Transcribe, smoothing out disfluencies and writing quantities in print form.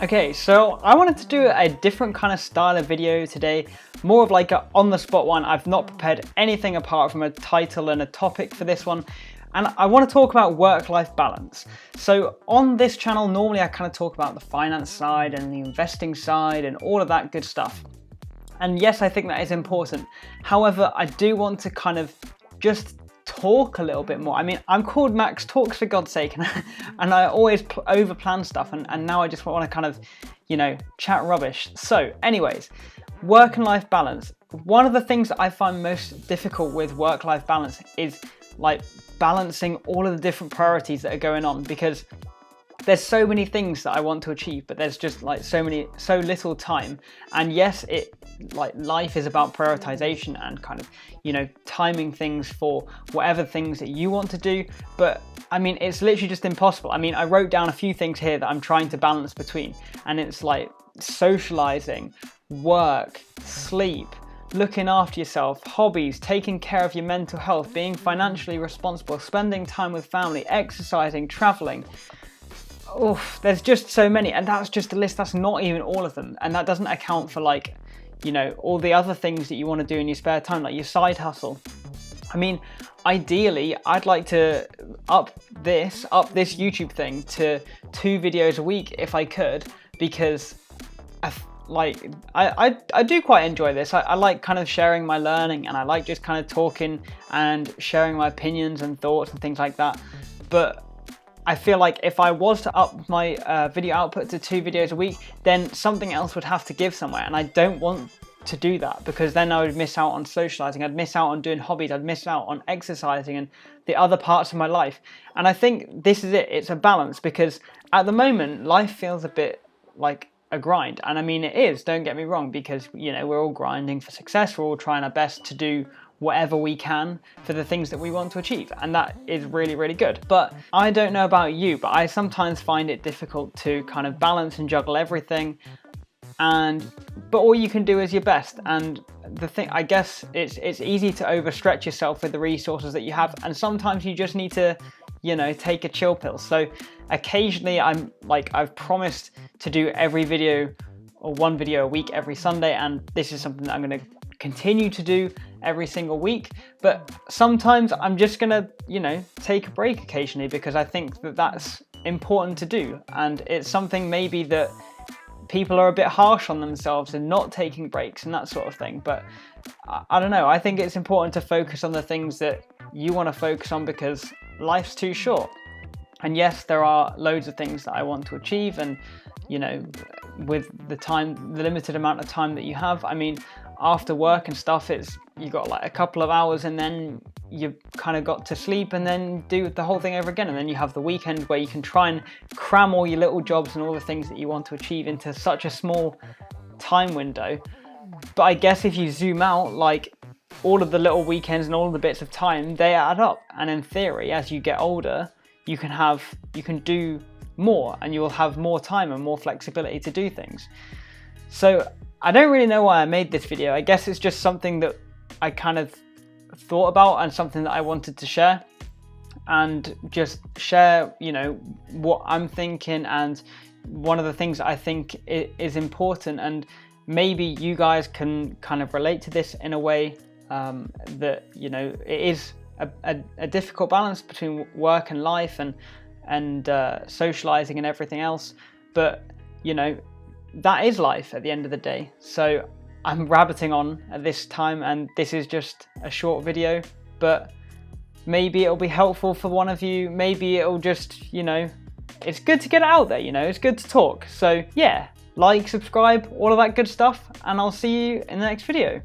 Okay, so I wanted to do a different kind of style of video today, more of like a on-the-spot one. I've not prepared anything apart from a title and a topic for this one, and I want to talk about work-life balance. So on this channel, normally I kind of talk about the finance side and the investing side and all of that good stuff. And yes, I think that is important. However, I do want to kind of just talk a little bit more. I mean, I'm called Max Talks, for God's sake, and I always over plan stuff, and now I just want to kind of, chat rubbish. So anyways, work and life balance. One of the things that I find most difficult with work-life balance is like balancing all of the different priorities that are going on, because there's so many things that I want to achieve, but there's just like so little time. And yes, life is about prioritization and kind of, timing things for whatever things that you want to do. But I mean, it's literally just impossible. I mean, I wrote down a few things here that I'm trying to balance between, and it's like socializing, work, sleep, looking after yourself, hobbies, taking care of your mental health, being financially responsible, spending time with family, exercising, traveling. Oof, there's just so many, and that's just a list. That's not even all of them, and that doesn't account for all the other things that you want to do in your spare time, like your side hustle. I mean, ideally, I'd like to up this YouTube thing to 2 videos a week if I could, because I do quite enjoy this. I like kind of sharing my learning, and I like just kind of talking and sharing my opinions and thoughts and things like that. But I feel like if I was to up my video output to 2 videos a week, then something else would have to give somewhere, and I don't want to do that, because then I would miss out on socializing, I'd miss out on doing hobbies, I'd miss out on exercising and the other parts of my life. And I think this is it. It's a balance, because at the moment life feels a bit like a grind, and I mean it is, don't get me wrong, because we're all grinding for success, we're all trying our best to do whatever we can for the things that we want to achieve, and that is really, really good. But I don't know about you, but I sometimes find it difficult to kind of balance and juggle everything, but all you can do is your best. And the thing, I guess, it's easy to overstretch yourself with the resources that you have, and sometimes you just need to take a chill pill. So occasionally I've promised to do every video or 1 video a week every Sunday, and this is something that I'm going to continue to do every single week. But sometimes I'm just gonna take a break occasionally, because I think that that's important to do, and it's something maybe that people are a bit harsh on themselves and not taking breaks and that sort of thing. But I don't know, I think it's important to focus on the things that you want to focus on, because life's too short. And yes, there are loads of things that I want to achieve, and with the limited amount of time that you have, I mean, after work and stuff, you got like a couple of hours, and then you've kind of got to sleep and then do the whole thing over again. And then you have the weekend where you can try and cram all your little jobs and all the things that you want to achieve into such a small time window. But I guess if you zoom out, like all of the little weekends and all of the bits of time, they add up. And in theory, as you get older, you can do more, and you will have more time and more flexibility to do things. So I don't really know why I made this video. I guess it's just something that I kind of thought about, and something that I wanted to share, and just share, what I'm thinking, and one of the things that I think is important. And maybe you guys can kind of relate to this in a way that, it is a difficult balance between work and life and socializing and everything else. But, that is life at the end of the day. So I'm rabbiting on at this time, and this is just a short video, but maybe it'll be helpful for one of you. Maybe it'll just, it's good to get it out there, it's good to talk. So yeah, like, subscribe, all of that good stuff, and I'll see you in the next video.